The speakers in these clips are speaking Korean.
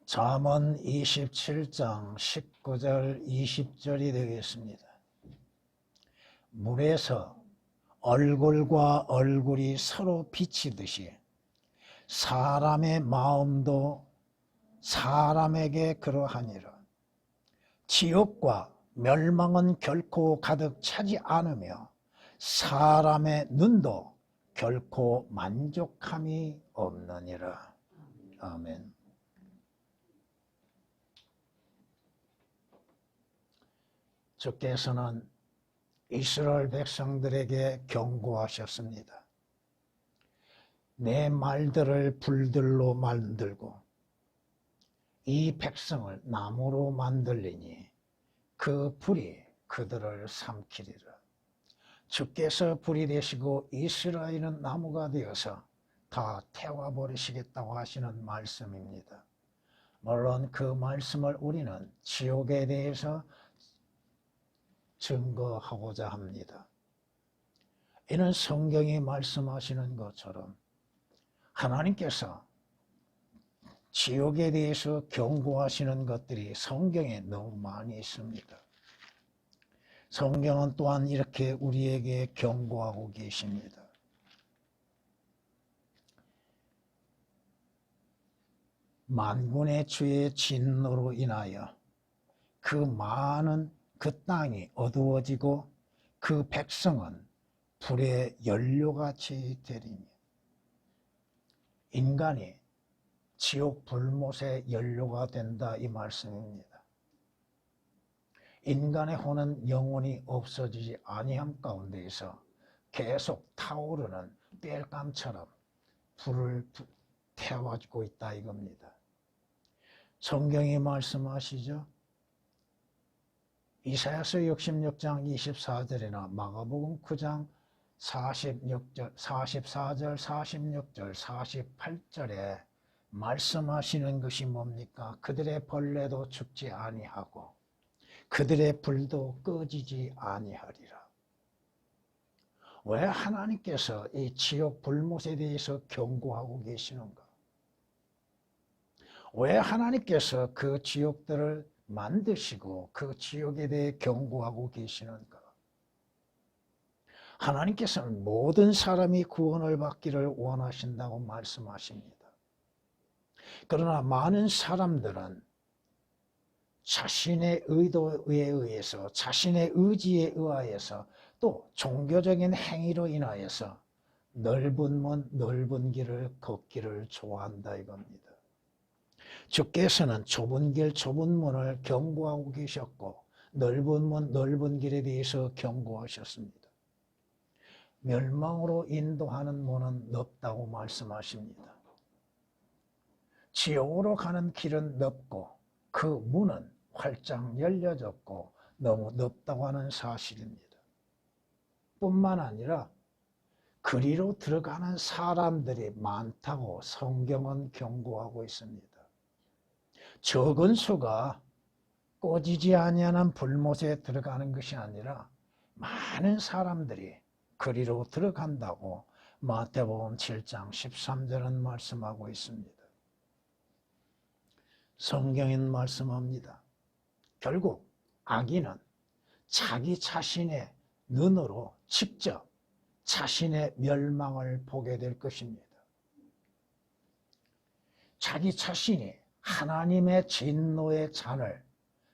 잠언 27장 19절 20절이 되겠습니다. 물에서 얼굴과 얼굴이 서로 비치듯이 사람의 마음도 사람에게 그러하니라. 지옥과 멸망은 결코 가득 차지 않으며 사람의 눈도 결코 만족함이 없느니라. 아멘. 주께서는 이스라엘 백성들에게 경고하셨습니다. 내 말들을 불들로 만들고 이 백성을 나무로 만들리니 그 불이 그들을 삼키리라. 주께서 불이 되시고 이스라엘은 나무가 되어서 다 태워버리시겠다고 하시는 말씀입니다. 물론 그 말씀을 우리는 지옥에 대해서 증거하고자 합니다. 이는 성경이 말씀하시는 것처럼 하나님께서 지옥에 대해서 경고하시는 것들이 성경에 너무 많이 있습니다. 성경은 또한 이렇게 우리에게 경고하고 계십니다. 만군의 주의 진노로 인하여 그 많은 그 땅이 어두워지고 그 백성은 불의 연료같이 되리니 인간이 지옥 불못의 연료가 된다 이 말씀입니다. 인간의 혼은 영원히 없어지지 아니함 가운데에서 계속 타오르는 땔감처럼 불을 태워주고 있다 이겁니다. 성경이 말씀하시죠. 이사야서 66장 24절이나 마가복음 9장 44절, 46절, 48절에 말씀하시는 것이 뭡니까? 그들의 벌레도 죽지 아니하고 그들의 불도 꺼지지 아니하리라. 왜 하나님께서 이 지옥 불못에 대해서 경고하고 계시는가? 왜 하나님께서 그 지옥들을 만드시고 그 지옥에 대해 경고하고 계시는가? 하나님께서는 모든 사람이 구원을 받기를 원하신다고 말씀하십니다. 그러나 많은 사람들은 자신의 의도에 의해서 자신의 의지에 의하여서 또 종교적인 행위로 인하여서 넓은 문 넓은 길을 걷기를 좋아한다 이겁니다. 주께서는 좁은 길 좁은 문을 경고하고 계셨고 넓은 문 넓은 길에 대해서 경고하셨습니다. 멸망으로 인도하는 문은 넓다고 말씀하십니다. 지옥으로 가는 길은 넓고 그 문은 활짝 열려졌고 너무 넓다고 하는 사실입니다. 뿐만 아니라 그리로 들어가는 사람들이 많다고 성경은 경고하고 있습니다. 적은 수가 꺼지지 아니하는 불못에 들어가는 것이 아니라 많은 사람들이 그리로 들어간다고 마태복음 7장 13절은 말씀하고 있습니다. 성경은 말씀합니다. 결국 악인은 자기 자신의 눈으로 직접 자신의 멸망을 보게 될 것입니다. 자기 자신이 하나님의 진노의 잔을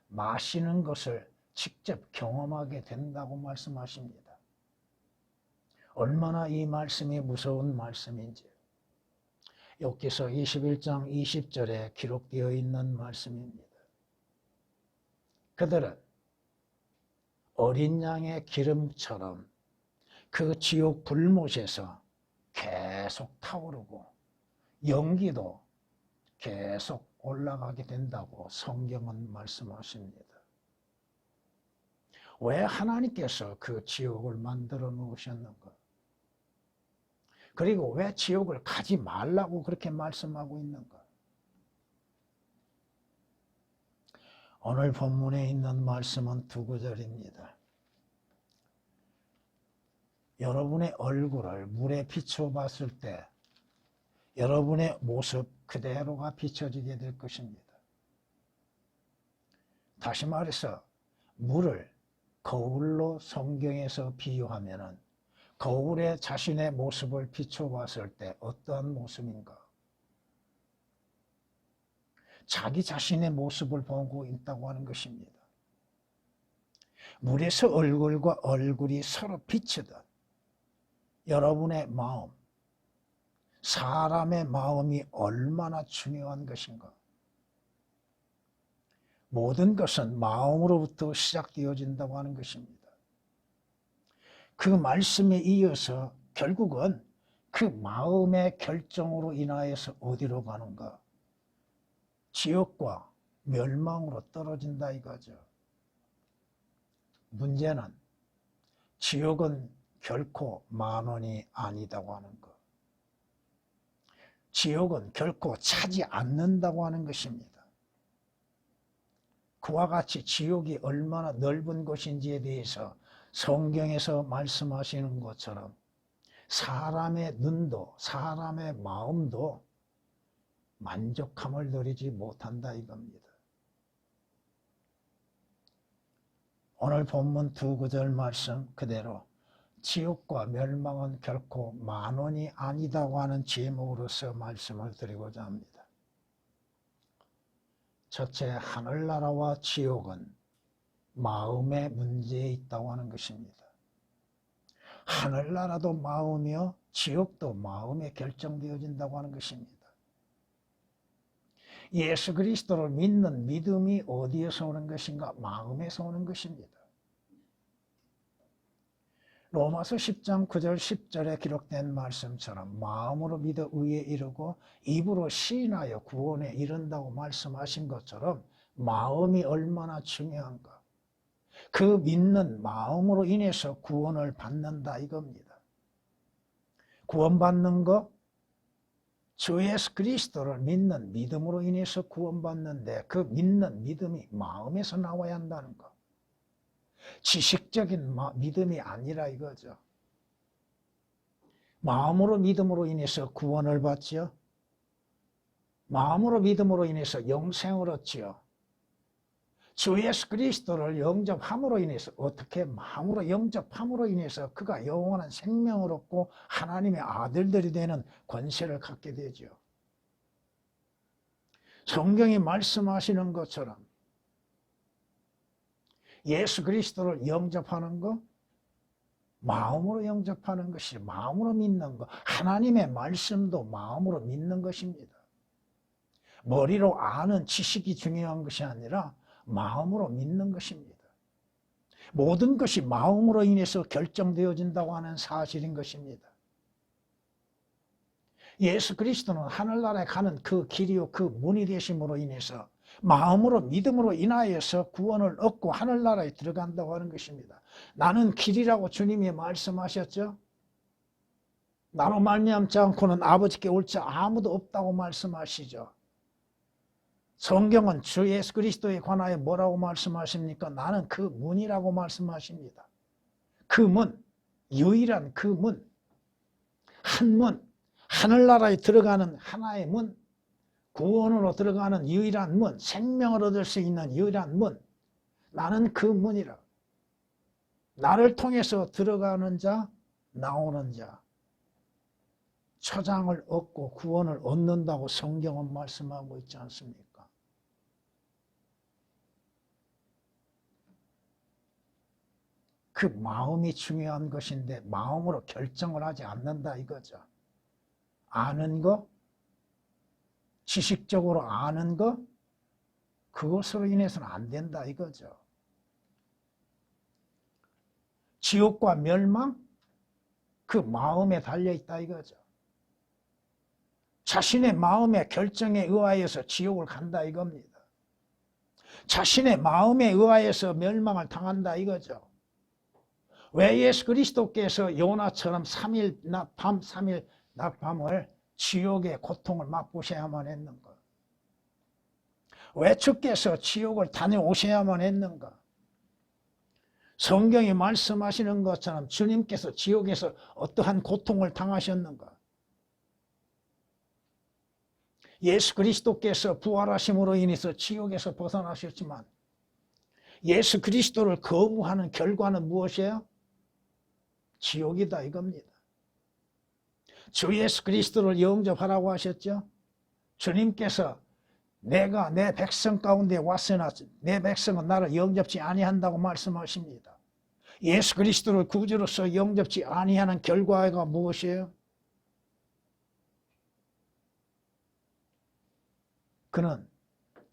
마시는 것을 직접 경험하게 된다고 말씀하십니다. 얼마나 이 말씀이 무서운 말씀인지 욥기서 21장 20절에 기록되어 있는 말씀입니다. 그들은 어린 양의 기름처럼 그 지옥 불못에서 계속 타오르고 연기도 계속 올라가게 된다고 성경은 말씀하십니다. 왜 하나님께서 그 지옥을 만들어 놓으셨는가? 그리고 왜 지옥을 가지 말라고 그렇게 말씀하고 있는가? 오늘 본문에 있는 말씀은 두 구절입니다. 여러분의 얼굴을 물에 비춰 봤을 때 여러분의 모습 그대로가 비춰지게 될 것입니다. 다시 말해서 물을 거울로 성경에서 비유하면은 거울에 자신의 모습을 비춰봤을 때 어떠한 모습인가? 자기 자신의 모습을 보고 있다고 하는 것입니다. 물에서 얼굴과 얼굴이 서로 비치듯 여러분의 마음, 사람의 마음이 얼마나 중요한 것인가? 모든 것은 마음으로부터 시작되어진다고 하는 것입니다. 그 말씀에 이어서 결국은 그 마음의 결정으로 인하여서 어디로 가는가? 지옥과 멸망으로 떨어진다 이거죠. 문제는 지옥은 결코 만원이 아니다고 하는 것. 지옥은 결코 차지 않는다고 하는 것입니다. 그와 같이 지옥이 얼마나 넓은 곳인지에 대해서 성경에서 말씀하시는 것처럼 사람의 눈도 사람의 마음도 만족함을 누리지 못한다 이겁니다. 오늘 본문 두 구절 말씀 그대로 지옥과 멸망은 결코 만원이 아니다고 하는 제목으로서 말씀을 드리고자 합니다. 첫째, 하늘나라와 지옥은 마음의 문제에 있다고 하는 것입니다. 하늘나라도 마음이요 지옥도 마음에 결정되어진다고 하는 것입니다. 예수 그리스도를 믿는 믿음이 어디에서 오는 것인가? 마음에서 오는 것입니다. 로마서 10장 9절 10절에 기록된 말씀처럼 마음으로 믿어 의에 이르고 입으로 시인하여 구원에 이른다고 말씀하신 것처럼 마음이 얼마나 중요한가. 그 믿는 마음으로 인해서 구원을 받는다 이겁니다. 구원받는 것, 주 예수 그리스도를 믿는 믿음으로 인해서 구원받는데 그 믿는 믿음이 마음에서 나와야 한다는 것. 지식적인 믿음이 아니라 이거죠. 마음으로 믿음으로 인해서 구원을 받지요. 마음으로 믿음으로 인해서 영생을 얻지요. 주 예수 그리스도를 영접함으로 인해서 어떻게 마음으로 영접함으로 인해서 그가 영원한 생명을 얻고 하나님의 아들들이 되는 권세를 갖게 되죠. 성경이 말씀하시는 것처럼 예수 그리스도를 영접하는 것, 마음으로 영접하는 것이 마음으로 믿는 것, 하나님의 말씀도 마음으로 믿는 것입니다. 머리로 아는 지식이 중요한 것이 아니라 마음으로 믿는 것입니다. 모든 것이 마음으로 인해서 결정되어진다고 하는 사실인 것입니다. 예수 그리스도는 하늘나라에 가는 그 길이요 그 문이 되심으로 인해서 마음으로 믿음으로 인하여서 구원을 얻고 하늘나라에 들어간다고 하는 것입니다. 나는 길이라고 주님이 말씀하셨죠. 나로 말미암지 않고는 아버지께 올 자 아무도 없다고 말씀하시죠. 성경은 주 예수 그리스도에 관하여 뭐라고 말씀하십니까? 나는 그 문이라고 말씀하십니다. 그 문, 유일한 그 문, 한 문, 하늘나라에 들어가는 하나의 문, 구원으로 들어가는 유일한 문, 생명을 얻을 수 있는 유일한 문, 나는 그 문이라. 나를 통해서 들어가는 자, 나오는 자, 초장을 얻고 구원을 얻는다고 성경은 말씀하고 있지 않습니까? 그 마음이 중요한 것인데 마음으로 결정을 하지 않는다 이거죠. 아는 거, 지식적으로 아는 거, 그것으로 인해서는 안 된다 이거죠. 지옥과 멸망, 그 마음에 달려있다 이거죠. 자신의 마음의 결정에 의하여서 지옥을 간다 이겁니다. 자신의 마음에 의하여서 멸망을 당한다 이거죠. 왜 예수 그리스도께서 요나처럼 3일 낮밤 3일 낮밤을 지옥의 고통을 맛보셔야만 했는가? 왜 주께서 지옥을 다녀오셔야만 했는가? 성경이 말씀하시는 것처럼 주님께서 지옥에서 어떠한 고통을 당하셨는가? 예수 그리스도께서 부활하심으로 인해서 지옥에서 벗어나셨지만 예수 그리스도를 거부하는 결과는 무엇이에요? 지옥이다 이겁니다. 주 예수 그리스도를 영접하라고 하셨죠? 주님께서 내가 내 백성 가운데 왔으나 내 백성은 나를 영접지 아니한다고 말씀하십니다. 예수 그리스도를 구주로서 영접지 아니하는 결과가 무엇이에요? 그는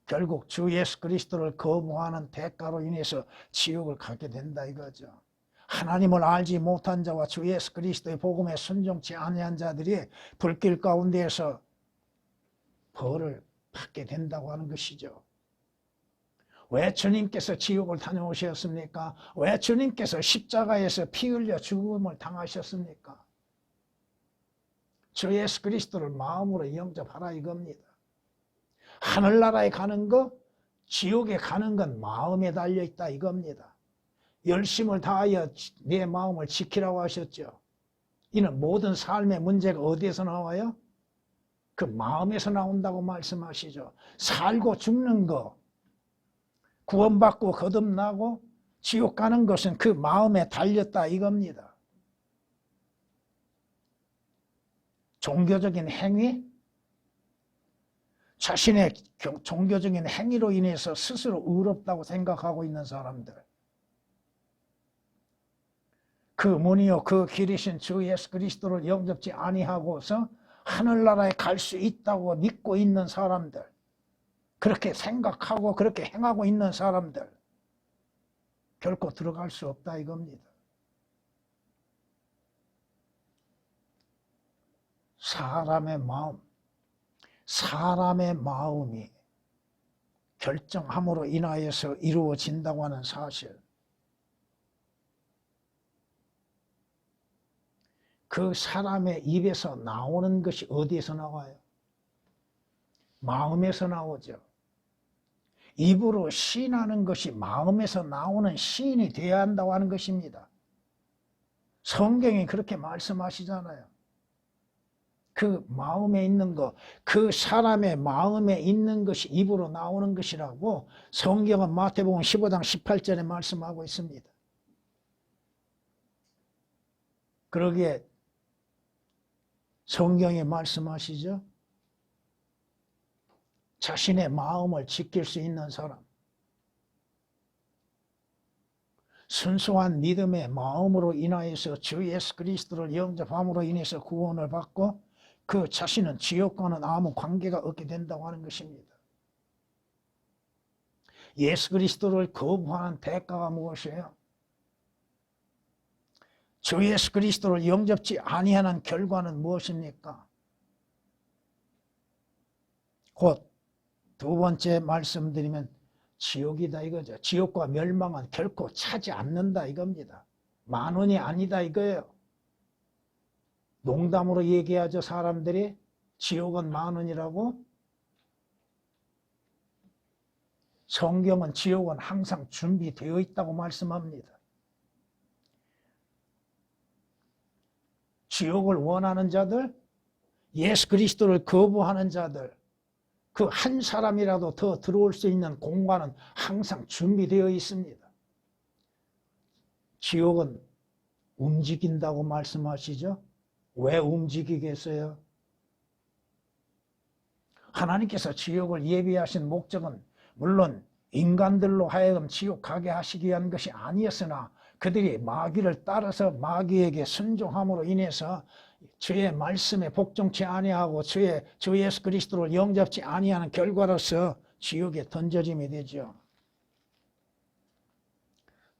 결국 주 예수 그리스도를 거부하는 대가로 인해서 지옥을 가게 된다 이거죠. 하나님을 알지 못한 자와 주 예수 그리스도의 복음에 순종치 아니한 자들이 불길 가운데에서 벌을 받게 된다고 하는 것이죠. 왜 주님께서 지옥을 다녀오셨습니까? 왜 주님께서 십자가에서 피 흘려 죽음을 당하셨습니까? 주 예수 그리스도를 마음으로 영접하라 이겁니다. 하늘나라에 가는 것, 지옥에 가는 건 마음에 달려있다 이겁니다. 열심을 다하여 내 마음을 지키라고 하셨죠. 이는 모든 삶의 문제가 어디에서 나와요? 그 마음에서 나온다고 말씀하시죠. 살고 죽는 거, 구원받고 거듭나고 지옥 가는 것은 그 마음에 달렸다 이겁니다. 종교적인 행위, 자신의 종교적인 행위로 인해서 스스로 의롭다고 생각하고 있는 사람들, 그 문이요 그 길이신 주 예수 그리스도를 영접지 아니하고서 하늘나라에 갈 수 있다고 믿고 있는 사람들, 그렇게 생각하고 그렇게 행하고 있는 사람들 결코 들어갈 수 없다 이겁니다. 사람의 마음이 결정함으로 인하여서 이루어진다고 하는 사실, 그 사람의 입에서 나오는 것이 어디에서 나와요? 마음에서 나오죠. 입으로 시인하는 것이 마음에서 나오는 시인이 되어야 한다고 하는 것입니다. 성경이 그렇게 말씀하시잖아요. 그 마음에 있는 것, 그 사람의 마음에 있는 것이 입으로 나오는 것이라고 성경은 마태복음 15장 18절에 말씀하고 있습니다. 그러기에 성경이 말씀하시죠. 자신의 마음을 지킬 수 있는 사람, 순수한 믿음의 마음으로 인하여서 주 예수 그리스도를 영접함으로 인해서 구원을 받고 그 자신은 지옥과는 아무 관계가 없게 된다고 하는 것입니다. 예수 그리스도를 거부하는 대가가 무엇이에요? 주 예수 그리스도를 영접지 아니하는 결과는 무엇입니까? 곧 두 번째 말씀드리면 지옥이다 이거죠. 지옥과 멸망은 결코 차지 않는다 이겁니다. 만원이 아니다 이거예요. 농담으로 얘기하죠. 사람들이 지옥은 만원이라고. 성경은 지옥은 항상 준비되어 있다고 말씀합니다. 지옥을 원하는 자들, 예수 그리스도를 거부하는 자들, 그 한 사람이라도 더 들어올 수 있는 공간은 항상 준비되어 있습니다. 지옥은 움직인다고 말씀하시죠? 왜 움직이겠어요? 하나님께서 지옥을 예비하신 목적은 물론 인간들로 하여금 지옥 가게 하시기 위한 것이 아니었으나 그들이 마귀를 따라서 마귀에게 순종함으로 인해서 주의 말씀에 복종치 아니하고 주 예수 그리스도를 영접지 아니하는 결과로서 지옥에 던져짐이 되죠.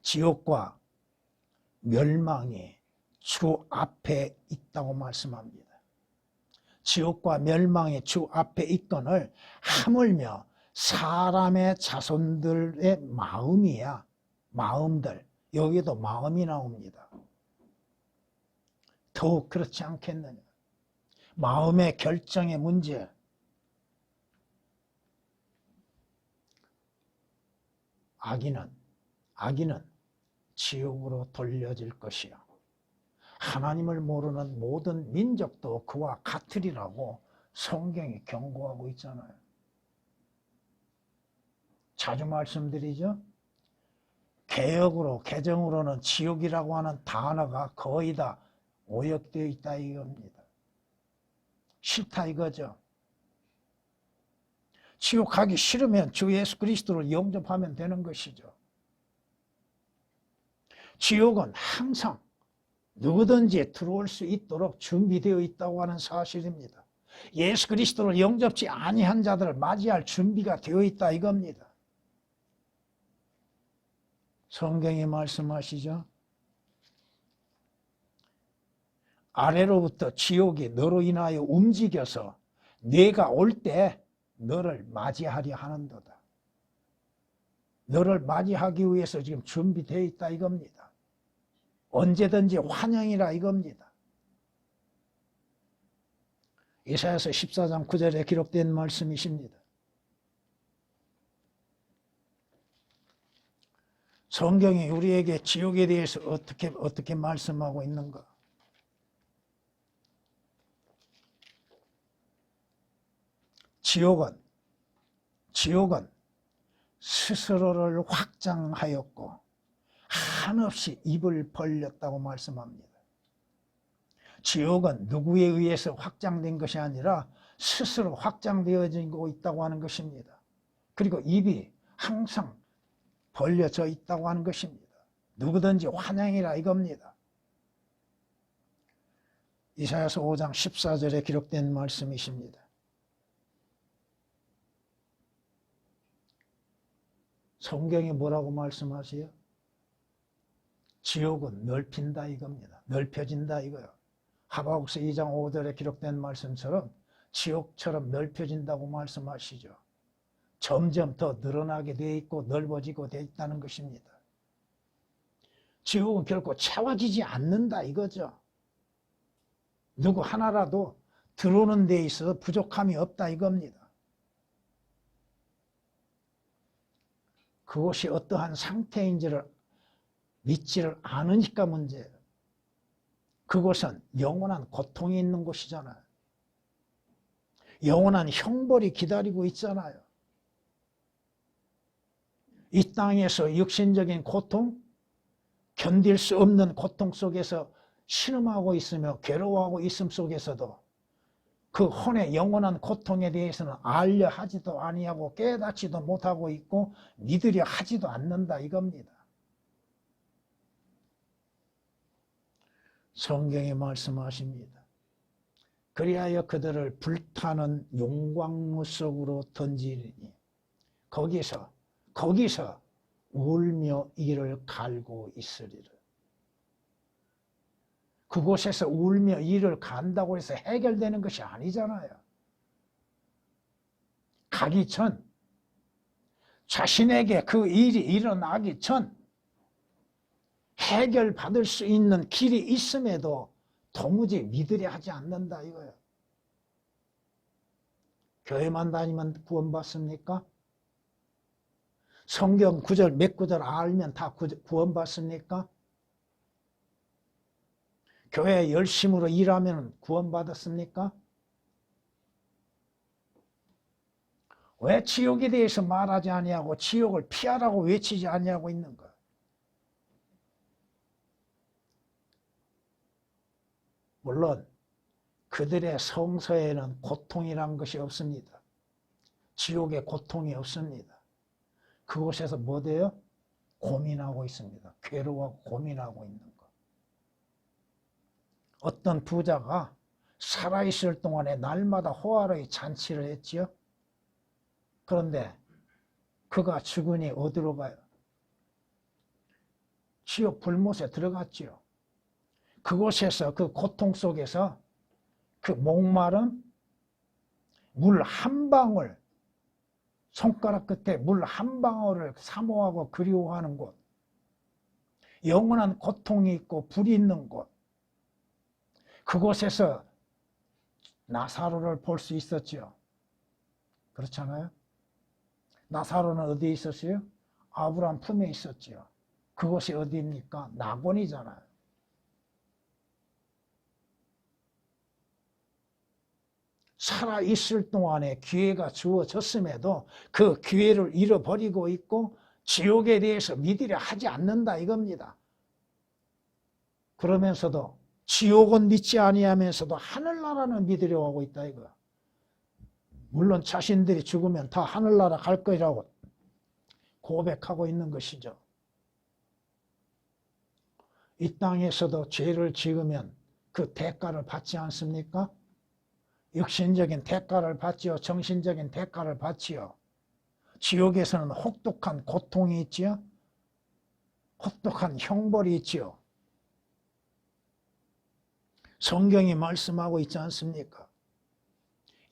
지옥과 멸망이 주 앞에 있다고 말씀합니다. 지옥과 멸망이 주 앞에 있건을 하물며 사람의 자손들의 마음이야. 마음들. 여기도 마음이 나옵니다. 더욱 그렇지 않겠느냐. 마음의 결정의 문제. 악인은 지옥으로 돌려질 것이야. 하나님을 모르는 모든 민족도 그와 같으리라고 성경이 경고하고 있잖아요. 자주 말씀드리죠. 개정으로는 지옥이라고 하는 단어가 거의 다 오역되어 있다 이겁니다. 싫다 이거죠. 지옥 가기 싫으면 주 예수 그리스도를 영접하면 되는 것이죠. 지옥은 항상 누구든지 들어올 수 있도록 준비되어 있다고 하는 사실입니다. 예수 그리스도를 영접지 아니한 자들을 맞이할 준비가 되어 있다 이겁니다. 성경이 말씀하시죠. 아래로부터 지옥이 너로 인하여 움직여서 네가 올 때 너를 맞이하려 하는도다. 너를 맞이하기 위해서 지금 준비되어 있다 이겁니다. 언제든지 환영이라 이겁니다. 이사야서 14장 9절에 기록된 말씀이십니다. 성경이 우리에게 지옥에 대해서 어떻게 말씀하고 있는가? 지옥은 스스로를 확장하였고 한없이 입을 벌렸다고 말씀합니다. 지옥은 누구에 의해서 확장된 것이 아니라 스스로 확장되어지고 있다고 하는 것입니다. 그리고 입이 항상 벌려져 있다고 하는 것입니다. 누구든지 환영이라 이겁니다. 이사야서 5장 14절에 기록된 말씀이십니다. 성경이 뭐라고 말씀하세요? 지옥은 넓힌다 이겁니다. 넓혀진다 이거요. 하박국서 2장 5절에 기록된 말씀처럼 지옥처럼 넓혀진다고 말씀하시죠. 점점 더 늘어나게 돼 있고 넓어지고 돼 있다는 것입니다. 지옥은 결코 채워지지 않는다 이거죠. 누구 하나라도 들어오는 데 있어서 부족함이 없다 이겁니다. 그것이 어떠한 상태인지를 믿지를 않으니까 문제예요. 그것은 영원한 고통이 있는 곳이잖아요. 영원한 형벌이 기다리고 있잖아요. 이 땅에서 육신적인 고통, 견딜 수 없는 고통 속에서 신음하고 있으며 괴로워하고 있음 속에서도 그 혼의 영원한 고통에 대해서는 알려 하지도 아니하고 깨닫지도 못하고 있고 믿으려 하지도 않는다 이겁니다. 성경이 말씀하십니다. 그리하여 그들을 불타는 용광로 속으로 던지리니 거기서 울며 이를 갈고 있으리라. 그곳에서 울며 이를 간다고 해서 해결되는 것이 아니잖아요. 가기 전, 자신에게 그 일이 일어나기 전 해결받을 수 있는 길이 있음에도 도무지 믿으려 하지 않는다 이거예요. 교회만 다니면 구원받습니까? 성경 구절 몇 구절 알면 다 구원받습니까? 교회 열심으로 일하면 구원받았습니까? 왜 지옥에 대해서 말하지 아니하고 지옥을 피하라고 외치지 아니하고 있는가? 물론 그들의 성서에는 고통이란 것이 없습니다. 지옥에 고통이 없습니다. 그곳에서 뭐 돼요? 고민하고 있습니다. 괴로워하고 고민하고 있는 것. 어떤 부자가 살아있을 동안에 날마다 호화로이 잔치를 했지요. 그런데 그가 죽으니 어디로 가요? 지옥 불못에 들어갔지요. 그곳에서 그 고통 속에서 그 목마름, 물 한 방울, 손가락 끝에 물 한 방울을 사모하고 그리워하는 곳, 영원한 고통이 있고 불이 있는 곳, 그곳에서 나사로를 볼 수 있었죠. 그렇잖아요. 나사로는 어디에 있었어요? 아브라함 품에 있었죠. 그곳이 어디입니까? 낙원이잖아요. 살아있을 동안에 기회가 주어졌음에도 그 기회를 잃어버리고 있고 지옥에 대해서 믿으려 하지 않는다 이겁니다. 그러면서도 지옥은 믿지 아니하면서도 하늘나라는 믿으려고 하고 있다 이거야. 물론 자신들이 죽으면 다 하늘나라 갈 거라고 고백하고 있는 것이죠. 이 땅에서도 죄를 지으면 그 대가를 받지 않습니까? 육신적인 대가를 받지요. 정신적인 대가를 받지요. 지옥에서는 혹독한 고통이 있지요. 혹독한 형벌이 있지요. 성경이 말씀하고 있지 않습니까?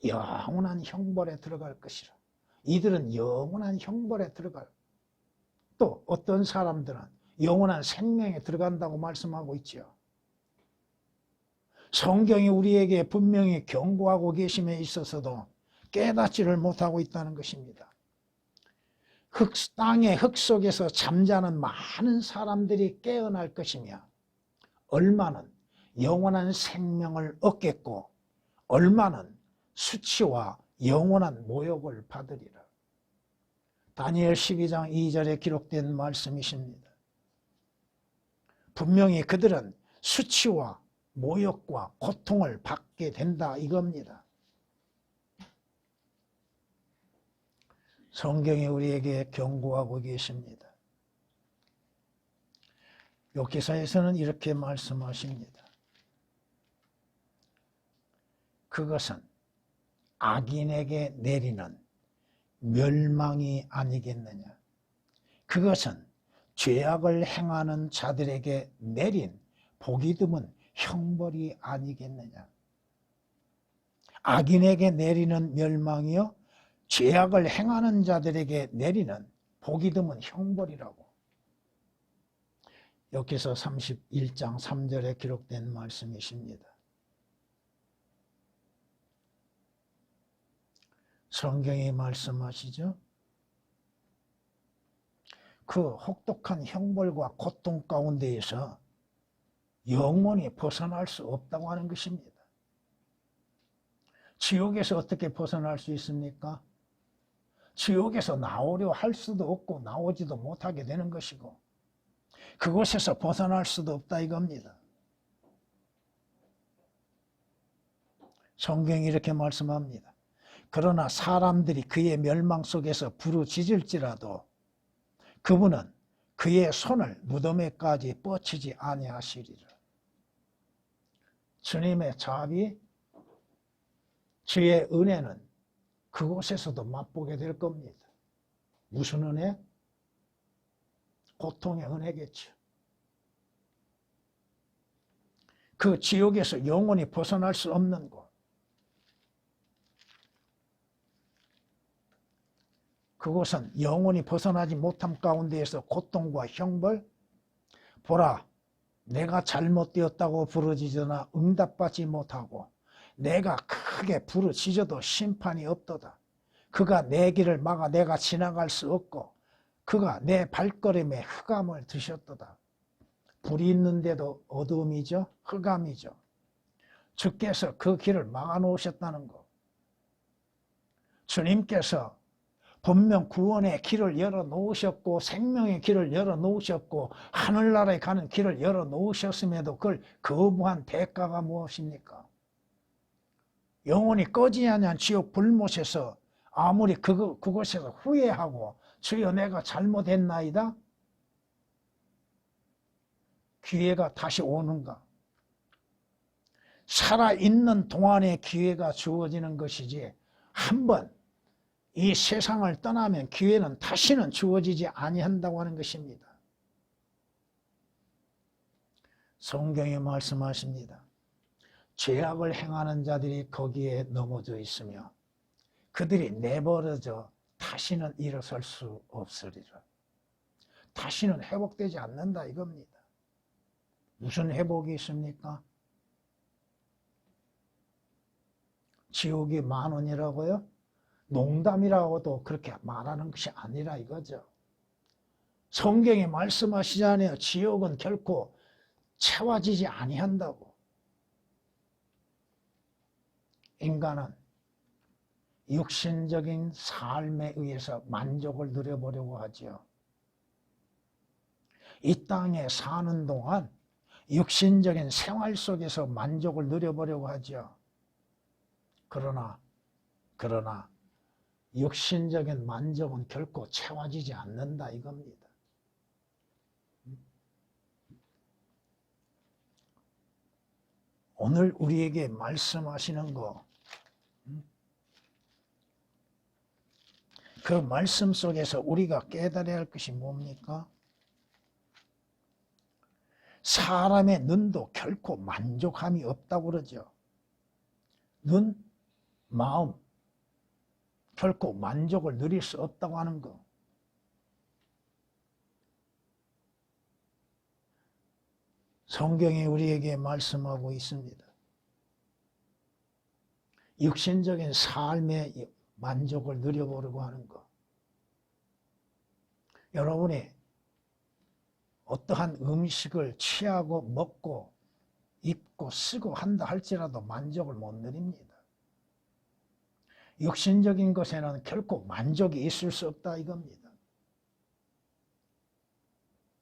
영원한 형벌에 들어갈 것이라. 이들은 영원한 형벌에 들어갈. 또 어떤 사람들은 영원한 생명에 들어간다고 말씀하고 있지요. 성경이 우리에게 분명히 경고하고 계심에 있어서도 깨닫지를 못하고 있다는 것입니다. 땅의 흙 속에서 잠자는 많은 사람들이 깨어날 것이며 얼마는 영원한 생명을 얻겠고 얼마는 수치와 영원한 모욕을 받으리라. 다니엘 12장 2절에 기록된 말씀이십니다. 분명히 그들은 수치와 모욕과 고통을 받게 된다 이겁니다. 성경이 우리에게 경고하고 계십니다. 욥기서에서는 이렇게 말씀하십니다. 그것은 악인에게 내리는 멸망이 아니겠느냐. 그것은 죄악을 행하는 자들에게 내린 보기 드문 형벌이 아니겠느냐. 악인에게 내리는 멸망이요 죄악을 행하는 자들에게 내리는 보기 드문 형벌이라고. 여기서 31장 3절에 기록된 말씀이십니다. 성경이 말씀하시죠. 그 혹독한 형벌과 고통 가운데에서 영원히 벗어날 수 없다고 하는 것입니다. 지옥에서 어떻게 벗어날 수 있습니까? 지옥에서 나오려 할 수도 없고 나오지도 못하게 되는 것이고 그곳에서 벗어날 수도 없다 이겁니다. 성경이 이렇게 말씀합니다. 그러나 사람들이 그의 멸망 속에서 부르짖을지라도 그분은 그의 손을 무덤에까지 뻗치지 아니하시리라. 주님의 자비, 주의 은혜는 그곳에서도 맛보게 될 겁니다. 무슨 은혜? 고통의 은혜겠죠. 그 지옥에서 영원히 벗어날 수 없는 곳. 그곳은 영원히 벗어나지 못함 가운데에서 고통과 형벌. 보라, 내가 잘못되었다고 부르짖으나 응답받지 못하고 내가 크게 부르짖어도 심판이 없도다. 그가 내 길을 막아 내가 지나갈 수 없고 그가 내 발걸음에 흑암을 드셨도다. 불이 있는데도 어두움이죠. 흑암이죠. 주께서 그 길을 막아 놓으셨다는 것. 주님께서 분명 구원의 길을 열어 놓으셨고 생명의 길을 열어 놓으셨고 하늘나라에 가는 길을 열어 놓으셨음에도 그걸 거부한 대가가 무엇입니까? 영원히 꺼지지 않는 지옥 불못에서 아무리 그곳에서 후회하고 주여 내가 잘못했나이다? 기회가 다시 오는가? 살아있는 동안에 기회가 주어지는 것이지 한번 이 세상을 떠나면 기회는 다시는 주어지지 아니한다고 하는 것입니다. 성경에 말씀하십니다. 죄악을 행하는 자들이 거기에 넘어져 있으며 그들이 내버려져 다시는 일어설 수 없으리라. 다시는 회복되지 않는다 이겁니다. 무슨 회복이 있습니까? 지옥이 10,000원이라고요? 농담이라고도 그렇게 말하는 것이 아니라 이거죠. 성경이 말씀하시잖아요. 지옥은 결코 채워지지 아니한다고. 인간은 육신적인 삶에 의해서 만족을 누려보려고 하지요. 이 땅에 사는 동안 육신적인 생활 속에서 만족을 누려보려고 하죠. 그러나 육신적인 만족은 결코 채워지지 않는다 이겁니다. 오늘 우리에게 말씀하시는 거, 그 말씀 속에서 우리가 깨달아야 할 것이 뭡니까? 사람의 눈도 결코 만족함이 없다고 그러죠. 눈, 마음, 결코 만족을 누릴 수 없다고 하는 거. 성경이 우리에게 말씀하고 있습니다. 육신적인 삶의 만족을 누려보려고 하는 것. 여러분이 어떠한 음식을 취하고 먹고 입고 쓰고 한다 할지라도 만족을 못 누립니다. 육신적인 것에는 결코 만족이 있을 수 없다 이겁니다.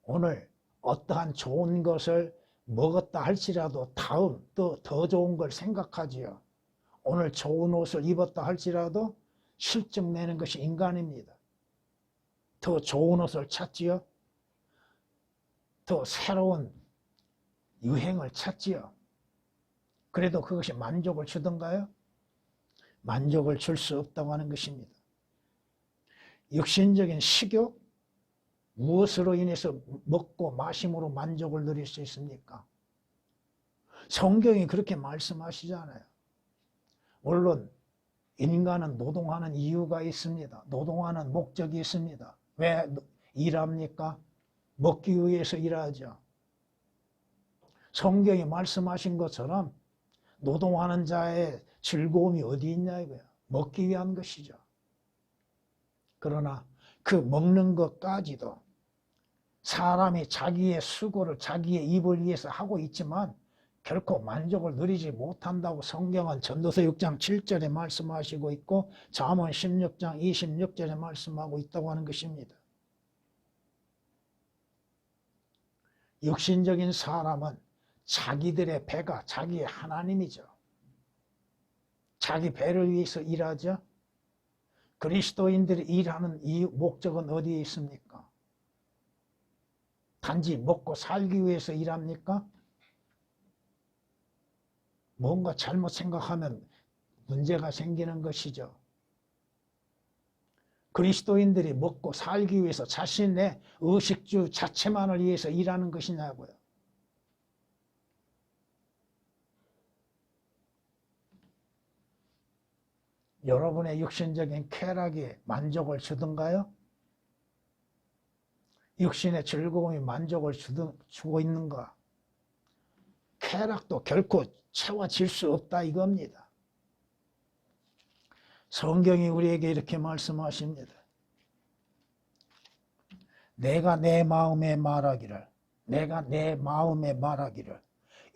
오늘 어떠한 좋은 것을 먹었다 할지라도 다음 또 더 좋은 걸 생각하지요. 오늘 좋은 옷을 입었다 할지라도 실증 내는 것이 인간입니다. 더 좋은 옷을 찾지요. 더 새로운 유행을 찾지요. 그래도 그것이 만족을 주던가요? 만족을 줄 수 없다고 하는 것입니다. 육신적인 식욕, 무엇으로 인해서 먹고 마심으로 만족을 누릴 수 있습니까? 성경이 그렇게 말씀하시잖아요. 물론 인간은 노동하는 이유가 있습니다. 노동하는 목적이 있습니다. 왜 일합니까? 먹기 위해서 일하죠. 성경이 말씀하신 것처럼 노동하는 자의 즐거움이 어디 있냐 이거야. 먹기 위한 것이죠. 그러나 그 먹는 것까지도 사람이 자기의 수고를 자기의 입을 위해서 하고 있지만 결코 만족을 누리지 못한다고 성경은 전도서 6장 7절에 말씀하시고 있고 잠언 16장 26절에 말씀하고 있다고 하는 것입니다. 육신적인 사람은 자기들의 배가 자기의 하나님이죠. 자기 배를 위해서 일하죠. 그리스도인들이 일하는 이 목적은 어디에 있습니까? 단지 먹고 살기 위해서 일합니까? 뭔가 잘못 생각하면 문제가 생기는 것이죠. 그리스도인들이 먹고 살기 위해서 자신의 의식주 자체만을 위해서 일하는 것이냐고요. 여러분의 육신적인 쾌락이 만족을 주던가요? 육신의 즐거움이 만족을 주고 있는가? 쾌락도 결코 채워질 수 없다 이겁니다. 성경이 우리에게 이렇게 말씀하십니다. 내가 내 마음에 말하기를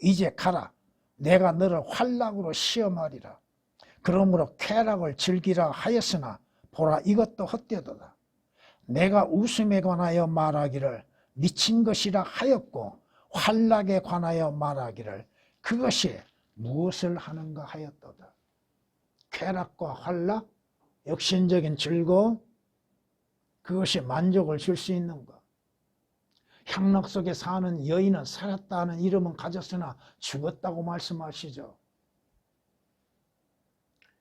이제 가라. 내가 너를 활락으로 시험하리라. 그러므로 쾌락을 즐기라 하였으나 보라 이것도 헛되도다. 내가 웃음에 관하여 말하기를 미친 것이라 하였고 활락에 관하여 말하기를 그것이 무엇을 하는가 하였도다. 쾌락과 활락, 육신적인 즐거움, 그것이 만족을 줄 수 있는 것. 향락 속에 사는 여인은 살았다 하는 이름은 가졌으나 죽었다고 말씀하시죠.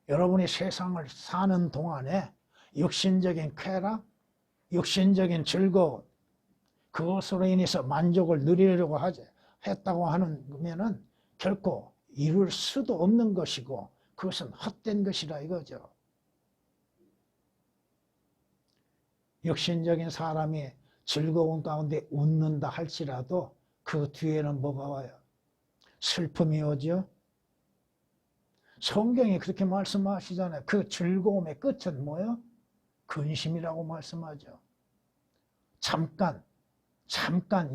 여러분이 세상을 사는 동안에 육신적인 쾌락, 육신적인 즐거움, 그것으로 인해서 만족을 누리려고 했다고 하면은 결코 이룰 수도 없는 것이고 그것은 헛된 것이라 이거죠. 육신적인 사람이 즐거운 가운데 웃는다 할지라도 그 뒤에는 뭐가 와요? 슬픔이 오죠. 성경이 그렇게 말씀하시잖아요. 그 즐거움의 끝은 뭐예요? 근심이라고 말씀하죠. 잠깐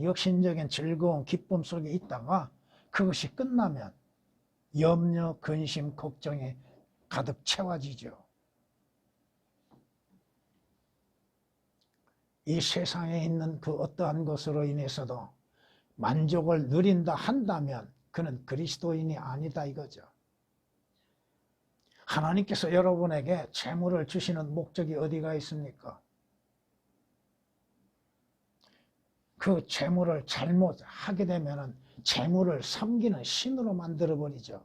육신적인 즐거움, 기쁨 속에 있다가 그것이 끝나면 염려, 근심, 걱정이 가득 채워지죠. 이 세상에 있는 그 어떠한 것으로 인해서도 만족을 누린다 한다면 그는 그리스도인이 아니다 이거죠. 하나님께서 여러분에게 재물을 주시는 목적이 어디가 있습니까? 그 재물을 잘못 하게 되면 재물을 섬기는 신으로 만들어버리죠.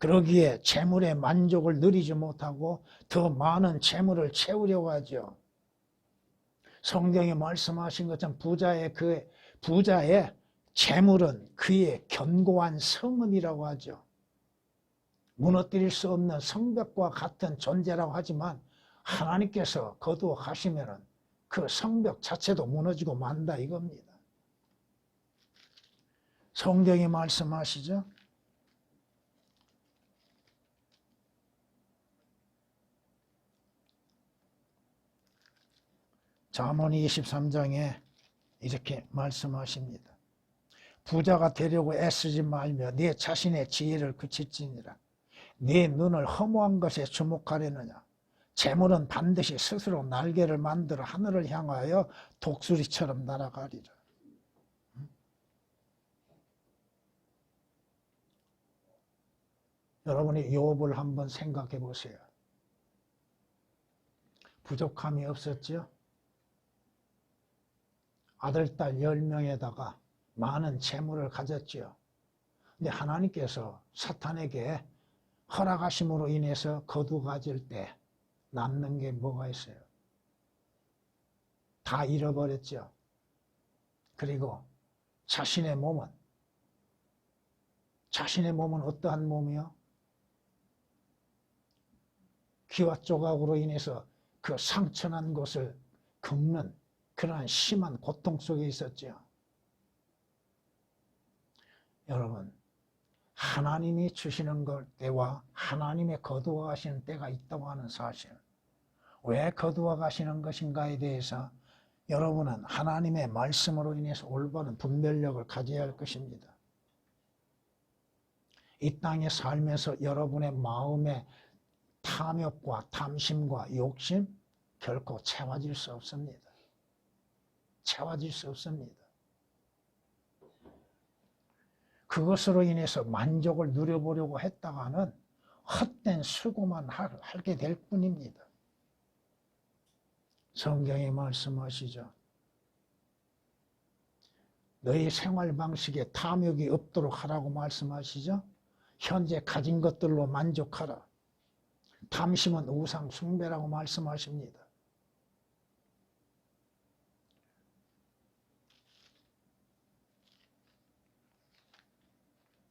그러기에 재물의 만족을 누리지 못하고 더 많은 재물을 채우려고 하죠. 성경이 말씀하신 것처럼 부자의 재물은 그의 견고한 성읍이라고 하죠. 무너뜨릴 수 없는 성벽과 같은 존재라고 하지만 하나님께서 거두어 가시면 그 성벽 자체도 무너지고 만다 이겁니다. 성경이 말씀하시죠. 잠언 23장에 이렇게 말씀하십니다. 부자가 되려고 애쓰지 말며 네 자신의 지혜를 그칠지니라. 네 눈을 허무한 것에 주목하려느냐. 재물은 반드시 스스로 날개를 만들어 하늘을 향하여 독수리처럼 날아가리라. 여러분이 욥을 한번 생각해 보세요. 부족함이 없었죠? 아들, 딸 10명에다가 많은 재물을 가졌죠. 근데 하나님께서 사탄에게 허락하심으로 인해서 거두 가질 때 남는 게 뭐가 있어요? 다 잃어버렸죠. 그리고 자신의 몸은 어떠한 몸이요? 기와 조각으로 인해서 그 상처난 곳을 긁는 그러한 심한 고통 속에 있었죠. 여러분, 하나님이 주시는 것 때와 하나님의 거두어 가시는 때가 있다고 하는 사실, 왜 거두어 가시는 것인가에 대해서 여러분은 하나님의 말씀으로 인해서 올바른 분별력을 가져야 할 것입니다. 이 땅에 살면서 여러분의 마음의 탐욕과 탐심과 욕심 결코 채워질 수 없습니다. 채워질 수 없습니다. 그것으로 인해서 만족을 누려보려고 했다가는 헛된 수고만 하게 될 뿐입니다. 성경이 말씀하시죠. 너희 생활 방식에 탐욕이 없도록 하라고 말씀하시죠. 현재 가진 것들로 만족하라. 탐심은 우상 숭배라고 말씀하십니다.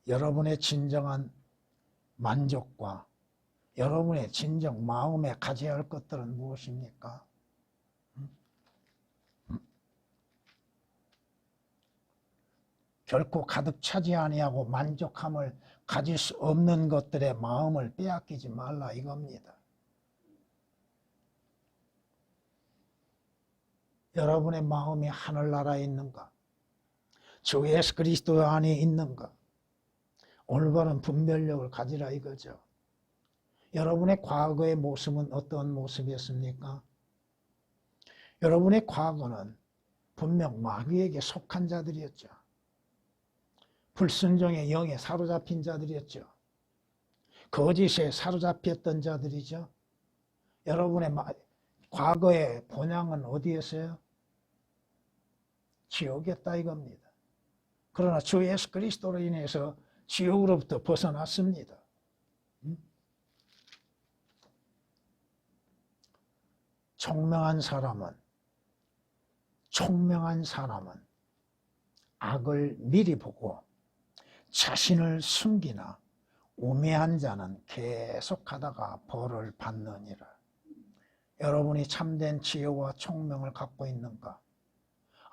여러분의 진정한 만족과 여러분의 진정 마음에 가져야 할 것들은 무엇입니까? 결코 가득 차지 아니하고 만족함을 가질 수 없는 것들의 마음을 빼앗기지 말라 이겁니다. 여러분의 마음이 하늘나라에 있는가? 주 예수 그리스도 안에 있는가? 올바른 분별력을 가지라 이거죠. 여러분의 과거의 모습은 어떤 모습이었습니까? 여러분의 과거는 분명 마귀에게 속한 자들이었죠. 불순종의 영에 사로잡힌 자들이었죠. 거짓에 사로잡혔던 자들이죠. 여러분의 과거의 본향은 어디였어요? 지옥이었다 이겁니다. 그러나 주 예수 그리스도로 인해서 지옥으로부터 벗어났습니다. 총명한 사람은 악을 미리 보고 자신을 숨기나 우매한 자는 계속하다가 벌을 받느니라. 여러분이 참된 지혜와 총명을 갖고 있는가?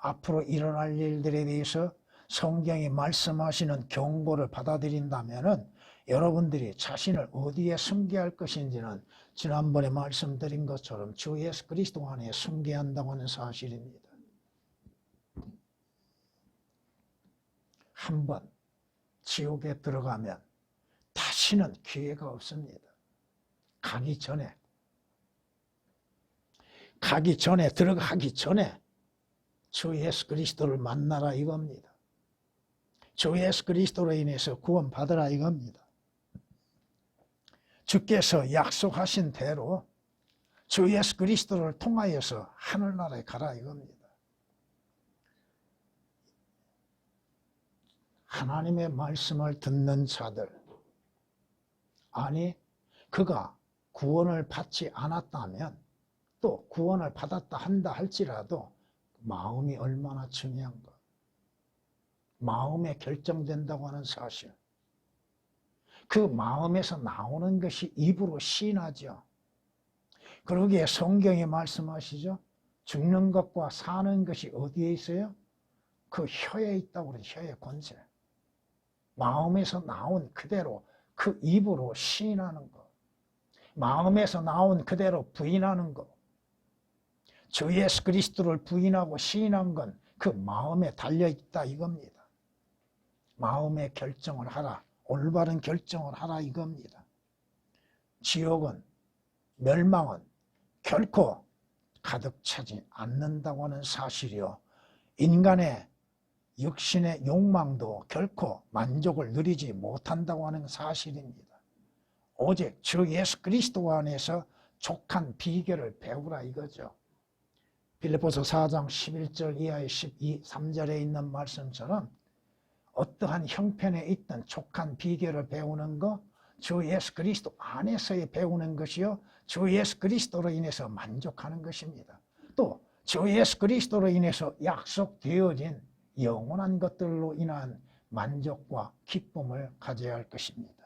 앞으로 일어날 일들에 대해서 성경이 말씀하시는 경고를 받아들인다면 여러분들이 자신을 어디에 숨겨야 할 것인지는 지난번에 말씀드린 것처럼 주 예수 그리스도 안에 숨겨야 한다고 하는 사실입니다. 한번 지옥에 들어가면 다시는 기회가 없습니다. 가기 전에 가기 전에, 들어가기 전에 주 예수 그리스도를 만나라 이겁니다. 주 예수 그리스도로 인해서 구원받으라 이겁니다. 주께서 약속하신 대로 주 예수 그리스도를 통하여서 하늘나라에 가라 이겁니다. 하나님의 말씀을 듣는 자들, 아니 그가 구원을 받지 않았다면 또 구원을 받았다 한다 할지라도 마음이 얼마나 중요한가. 마음에 결정된다고 하는 사실. 그 마음에서 나오는 것이 입으로 시인하죠. 그러기에 성경이 말씀하시죠. 죽는 것과 사는 것이 어디에 있어요? 그 혀에 있다고 그래요. 혀의 권세. 마음에서 나온 그대로 그 입으로 시인하는 것. 마음에서 나온 그대로 부인하는 것. 주 예수 그리스도를 부인하고 시인한 건 그 마음에 달려있다 이겁니다. 마음의 결정을 하라. 올바른 결정을 하라 이겁니다. 지옥은, 멸망은 결코 가득 차지 않는다고 하는 사실이요. 인간의 육신의 욕망도 결코 만족을 누리지 못한다고 하는 사실입니다. 오직 주 예수 그리스도 안에서 족한 비결을 배우라 이거죠. 빌립보서 4장 11절 이하의 3절에 있는 말씀처럼 어떠한 형편에 있던 족한 비결을 배우는 것, 주 예수 그리스도 안에서의 배우는 것이요, 주 예수 그리스도로 인해서 만족하는 것입니다. 또 주 예수 그리스도로 인해서 약속되어진 영원한 것들로 인한 만족과 기쁨을 가져야 할 것입니다.